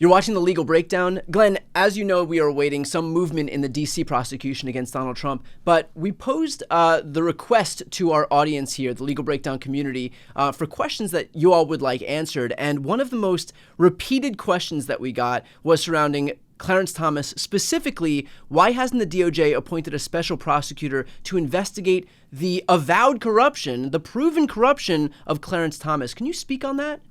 You're watching The Legal Breakdown. Glenn, as you know, we are awaiting some movement in the D.C. prosecution against Donald Trump, but we posed the request to our audience here, the Legal Breakdown community, for questions that you all would like answered. And one of the most repeated questions that we got was surrounding Clarence Thomas. Specifically, why hasn't the DOJ appointed a special prosecutor to investigate the avowed corruption, the proven corruption of Clarence Thomas? Can you speak on that?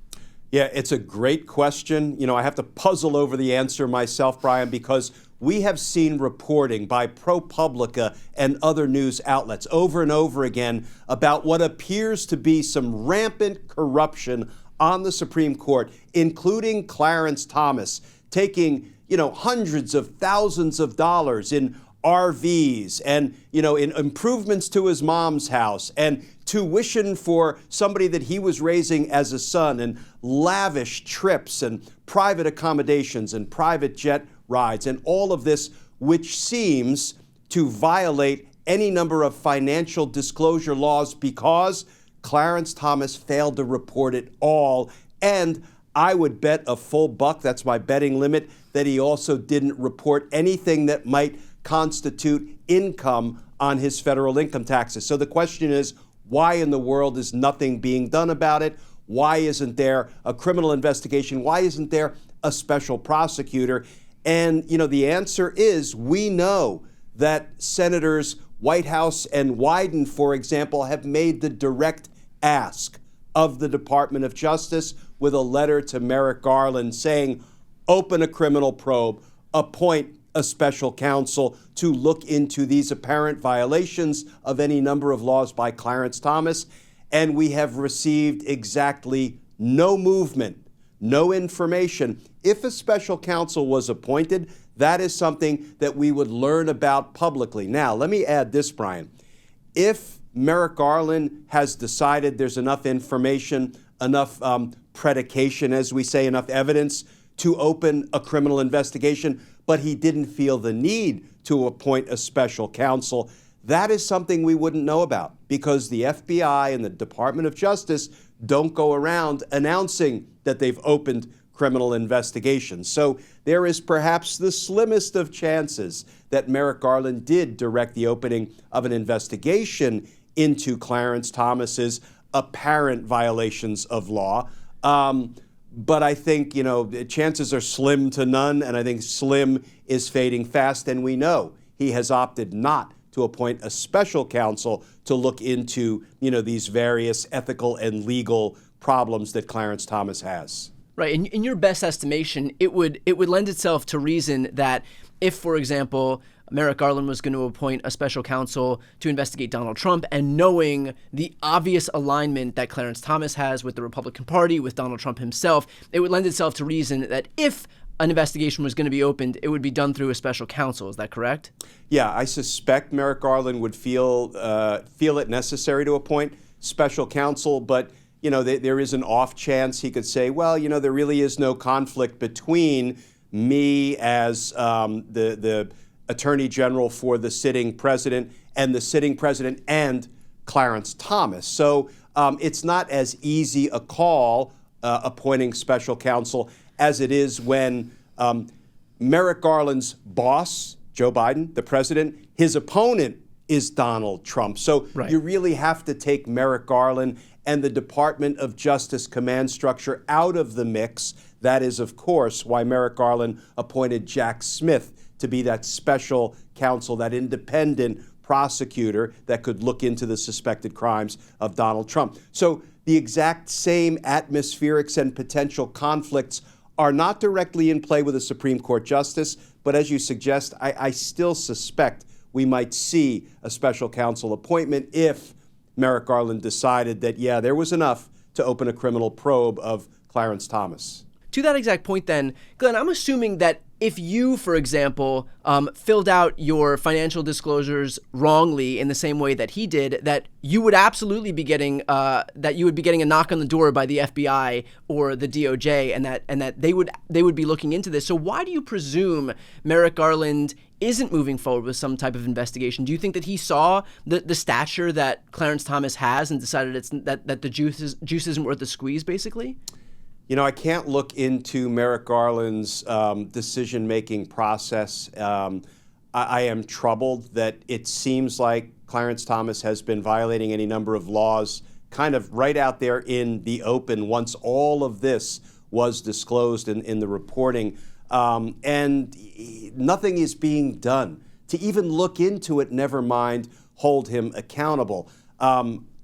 Yeah, it's a great question. You know, I have to puzzle over the answer myself, Brian, because we have seen reporting by ProPublica and other news outlets over and over again about what appears to be some rampant corruption on the Supreme Court, including Clarence Thomas taking, hundreds of thousands of dollars in RVs and, in improvements to his mom's house and tuition for somebody that he was raising as a son and lavish trips and private accommodations and private jet rides and all of this, which seems to violate any number of financial disclosure laws because Clarence Thomas failed to report it all. And I would bet a full buck, that's my betting limit, that he also didn't report anything that might constitute income on his federal income taxes. So the question is, why in the world is nothing being done about it? Why isn't there a criminal investigation? Why isn't there a special prosecutor? And, the answer is we know that Senators Whitehouse and Wyden, for example, have made the direct ask of the Department of Justice with a letter to Merrick Garland saying, open a criminal probe, appoint a special counsel to look into these apparent violations of any number of laws by Clarence Thomas. And we have received exactly no movement, no information. If a special counsel was appointed, that is something that we would learn about publicly. Now, let me add this, Brian. If Merrick Garland has decided there's enough information, enough predication, as we say, enough evidence to open a criminal investigation, but he didn't feel the need to appoint a special counsel, that is something we wouldn't know about because the FBI and the Department of Justice don't go around announcing that they've opened criminal investigations. So there is perhaps the slimmest of chances that Merrick Garland did direct the opening of an investigation into Clarence Thomas's apparent violations of law. But I think, chances are slim to none, and I think slim is fading fast. And we know he has opted not to appoint a special counsel to look into, these various ethical and legal problems that Clarence Thomas has. Right. In your best estimation, it would lend itself to reason that if, for example, Merrick Garland was going to appoint a special counsel to investigate Donald Trump, and knowing the obvious alignment that Clarence Thomas has with the Republican Party, with Donald Trump himself, it would lend itself to reason that if an investigation was going to be opened, it would be done through a special counsel. Is that correct? Yeah, I suspect Merrick Garland would feel it necessary to appoint special counsel, but there is an off chance he could say, well, there really is no conflict between me as the Attorney General for the sitting president and the sitting president and Clarence Thomas. So it's not as easy a call appointing special counsel as it is when Merrick Garland's boss, Joe Biden, the president, his opponent is Donald Trump. So You really have to take Merrick Garland and the Department of Justice command structure out of the mix. That is, of course, why Merrick Garland appointed Jack Smith to be that special counsel, that independent prosecutor that could look into the suspected crimes of Donald Trump. So the exact same atmospherics and potential conflicts are not directly in play with a Supreme Court justice, but as you suggest, I still suspect we might see a special counsel appointment if Merrick Garland decided that, there was enough to open a criminal probe of Clarence Thomas. To that exact point then, Glenn, I'm assuming that if you, for example, filled out your financial disclosures wrongly in the same way that he did, that you would absolutely be getting a knock on the door by the FBI or the DOJ, and that they would be looking into this. So why do you presume Merrick Garland isn't moving forward with some type of investigation? Do you think that he saw the stature that Clarence Thomas has and decided that the juice isn't worth the squeeze, basically? I can't look into Merrick Garland's decision-making process. I am troubled that it seems like Clarence Thomas has been violating any number of laws kind of right out there in the open once all of this was disclosed in the reporting. And nothing is being done to even look into it, never mind hold him accountable.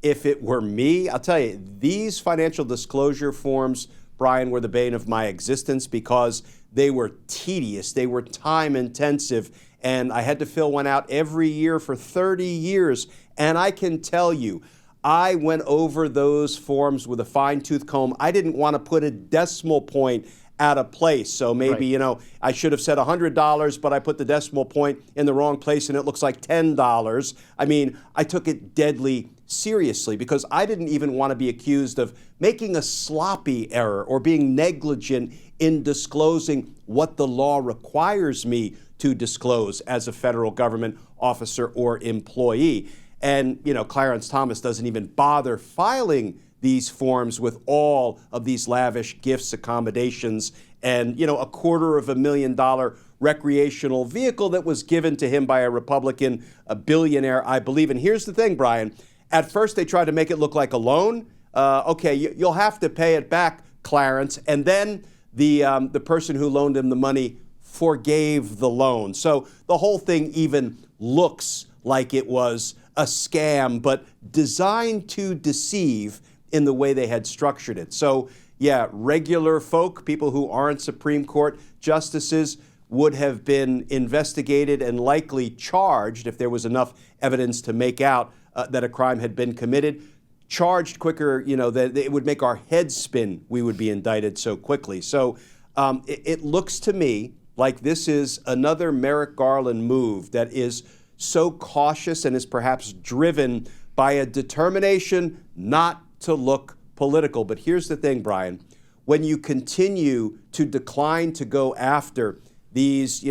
If it were me, I'll tell you, these financial disclosure forms, Brian, were the bane of my existence because they were tedious, they were time intensive, and I had to fill one out every year for 30 years. And I can tell you, I went over those forms with a fine-tooth comb. I didn't want to put a decimal point out of place. So maybe, right. I should have said $100, but I put the decimal point in the wrong place and it looks like $10. I mean, I took it deadly seriously because I didn't even want to be accused of making a sloppy error or being negligent in disclosing what the law requires me to disclose as a federal government officer or employee. And, Clarence Thomas doesn't even bother filing these forms with all of these lavish gifts, accommodations, and, $250,000 recreational vehicle that was given to him by a Republican, a billionaire, I believe. And here's the thing, Brian. At first, they tried to make it look like a loan. Okay, you'll have to pay it back, Clarence. And then the person who loaned him the money forgave the loan. So the whole thing even looks like it was a scam, but designed to deceive in the way they had structured it. So, yeah, regular folk, people who aren't Supreme Court justices, would have been investigated and likely charged if there was enough evidence to make out that a crime had been committed. Charged quicker, that it would make our heads spin. We would be indicted so quickly. So it looks to me like this is another Merrick Garland move that is so cautious and is perhaps driven by a determination not to look political. But here's the thing, Brian. When you continue to decline to go after these,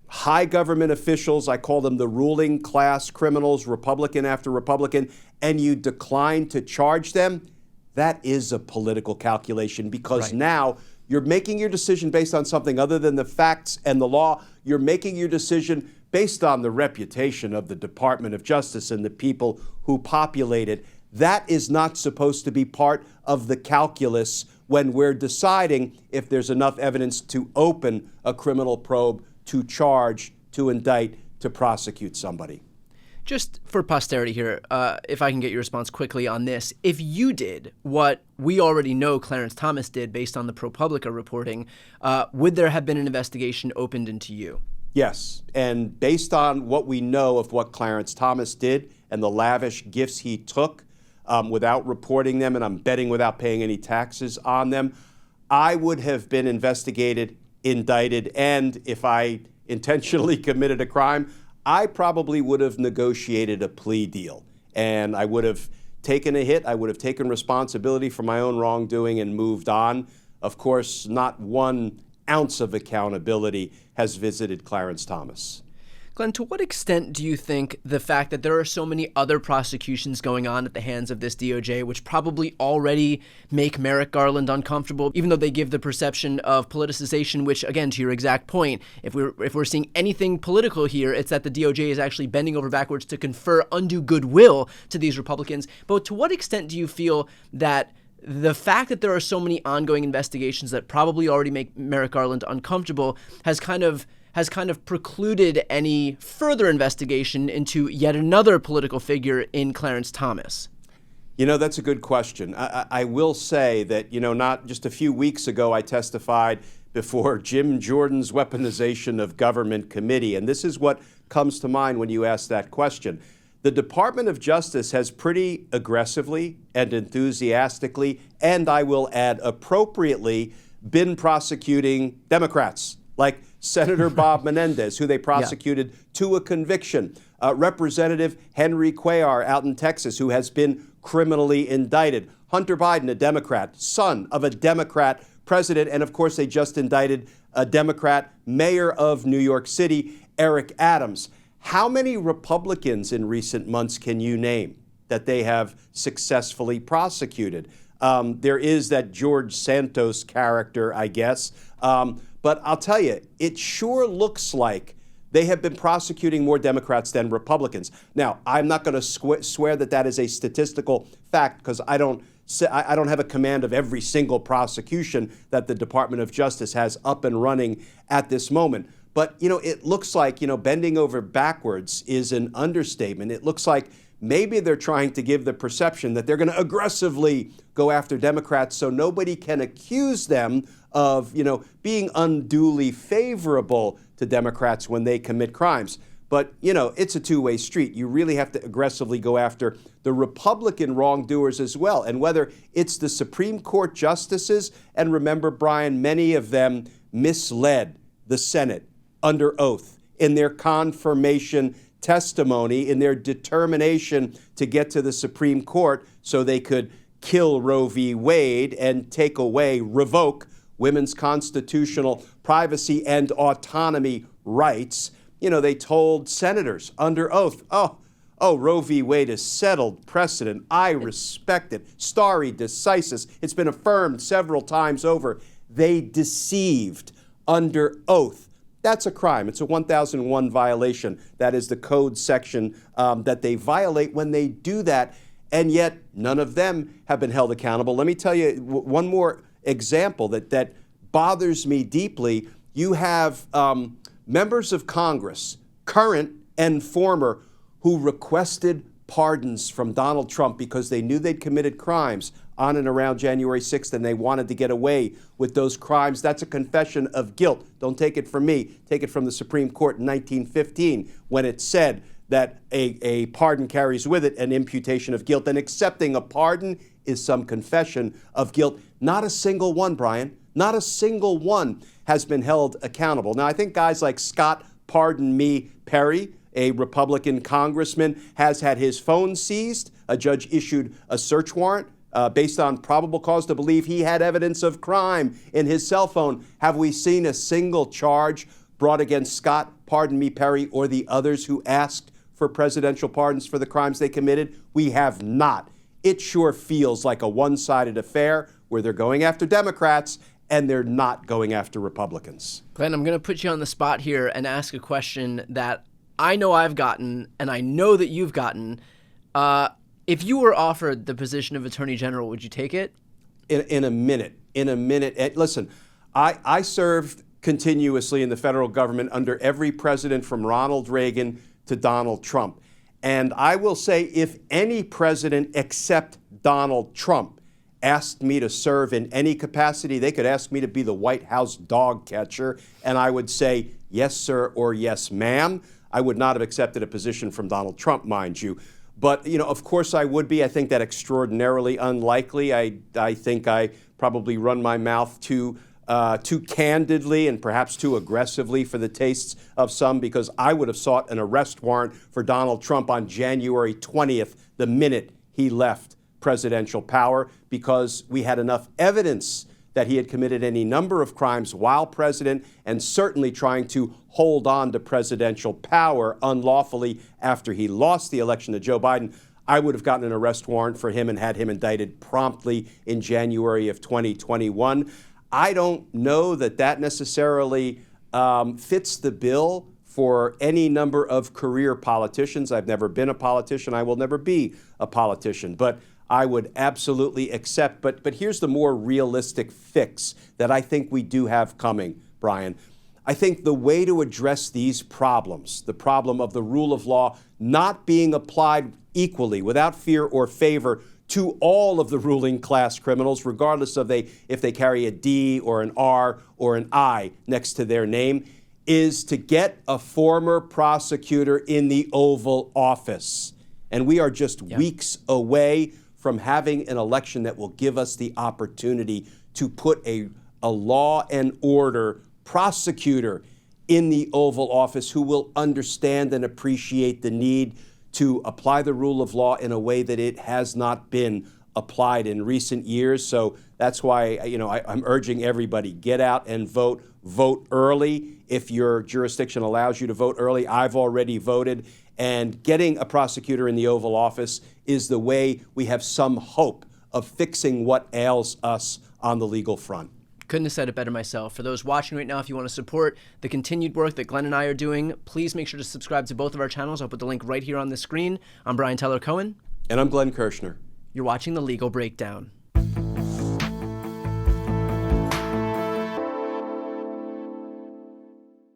high government officials, I call them the ruling class criminals, Republican after Republican, and you decline to charge them, that is a political calculation because right. Now you're making your decision based on something other than the facts and the law. You're making your decision based on the reputation of the Department of Justice and the people who populate it. That is not supposed to be part of the calculus when we're deciding if there's enough evidence to open a criminal probe, to charge, to indict, to prosecute somebody. Just for posterity here, if I can get your response quickly on this, if you did what we already know Clarence Thomas did based on the ProPublica reporting, would there have been an investigation opened into you? Yes, and based on what we know of what Clarence Thomas did and the lavish gifts he took without reporting them, and I'm betting without paying any taxes on them, I would have been investigated, indicted, and if I intentionally committed a crime, I probably would have negotiated a plea deal. And I would have taken a hit, I would have taken responsibility for my own wrongdoing and moved on. Of course, not 1 ounce of accountability has visited Clarence Thomas. Glenn, to what extent do you think the fact that there are so many other prosecutions going on at the hands of this DOJ, which probably already make Merrick Garland uncomfortable, even though they give the perception of politicization, which, again, to your exact point, if we're seeing anything political here, it's that the DOJ is actually bending over backwards to confer undue goodwill to these Republicans. But to what extent do you feel that the fact that there are so many ongoing investigations that probably already make Merrick Garland uncomfortable has kind of precluded any further investigation into yet another political figure in Clarence Thomas? That's a good question. I will say that, not just a few weeks ago, I testified before Jim Jordan's Weaponization of Government Committee, and this is what comes to mind when you ask that question. The Department of Justice has pretty aggressively and enthusiastically, and I will add appropriately, been prosecuting Democrats, like Senator Bob Menendez, who they prosecuted to a conviction. Representative Henry Cuellar out in Texas, who has been criminally indicted. Hunter Biden, a Democrat, son of a Democrat president. And of course, they just indicted a Democrat mayor of New York City, Eric Adams. How many Republicans in recent months can you name that they have successfully prosecuted? There is that George Santos character, I guess. But I'll tell you, it sure looks like they have been prosecuting more Democrats than Republicans. Now, I'm not going to swear that that is a statistical fact because I don't have a command of every single prosecution that the Department of Justice has up and running at this moment. But, it looks like, bending over backwards is an understatement. It looks like maybe they're trying to give the perception that they're going to aggressively go after Democrats so nobody can accuse them of, being unduly favorable to Democrats when they commit crimes. But, it's a two-way street. You really have to aggressively go after the Republican wrongdoers as well. And whether it's the Supreme Court justices, and remember, Brian, many of them misled the Senate under oath in their confirmation testimony, in their determination to get to the Supreme Court so they could kill Roe v. Wade and revoke women's constitutional privacy and autonomy rights. They told senators under oath, oh, Roe v. Wade is settled precedent. I respect it. Stare decisis. It's been affirmed several times over. They deceived under oath. That's a crime. It's a 1001 violation. That is the code section that they violate when they do that, and yet none of them have been held accountable. Let me tell you one more example that bothers me deeply. You have members of Congress, current and former, who requested pardons from Donald Trump because they knew they'd committed crimes on and around January 6th and they wanted to get away with those crimes. That's a confession of guilt. Don't take it from me. Take it from the Supreme Court in 1915 when it said that a pardon carries with it an imputation of guilt, and accepting a pardon is some confession of guilt. Not a single one, Brian, not a single one has been held accountable. Now, I think guys like Scott Pardon Me Perry, a Republican congressman, has had his phone seized. A judge issued a search warrant based on probable cause to believe he had evidence of crime in his cell phone. Have we seen a single charge brought against Scott Pardon Me Perry or the others who asked for presidential pardons for the crimes they committed? We have not. It sure feels like a one-sided affair where they're going after Democrats and they're not going after Republicans. Glenn, I'm going to put you on the spot here and ask a question that I know I've gotten and I know that you've gotten. If you were offered the position of Attorney General, would you take it? In a minute. Listen, I served continuously in the federal government under every president from Ronald Reagan to Donald Trump. And I will say, if any president except Donald Trump asked me to serve in any capacity, they could ask me to be the White House dog catcher, and I would say, yes, sir, or yes, ma'am. I would not have accepted a position from Donald Trump, mind you. But, of course I would be. I think that extraordinarily unlikely. I think I probably run my mouth too candidly and perhaps too aggressively for the tastes of some, because I would have sought an arrest warrant for Donald Trump on January 20th, the minute he left presidential power, because we had enough evidence that he had committed any number of crimes while president and certainly trying to hold on to presidential power unlawfully after he lost the election to Joe Biden. I would have gotten an arrest warrant for him and had him indicted promptly in January of 2021. I don't know that necessarily fits the bill for any number of career politicians. I've never been a politician. I will never be a politician. But I would absolutely accept. But here's the more realistic fix that I think we do have coming, Brian. I think the way to address these problems, the problem of the rule of law not being applied equally, without fear or favor, to all of the ruling class criminals, regardless of if they carry a D or an R or an I next to their name, is to get a former prosecutor in the Oval Office. And we are just weeks away from having an election that will give us the opportunity to put a law and order prosecutor in the Oval Office who will understand and appreciate the need to apply the rule of law in a way that it has not been applied in recent years. So that's why I'm urging everybody, get out and vote. Vote early if your jurisdiction allows you to vote early. I've already voted. And getting a prosecutor in the Oval Office is the way we have some hope of fixing what ails us on the legal front. Couldn't have said it better myself. For those watching right now, if you want to support the continued work that Glenn and I are doing, please make sure to subscribe to both of our channels. I'll put the link right here on the screen. I'm Brian Tyler Cohen. And I'm Glenn Kirshner. You're watching The Legal Breakdown.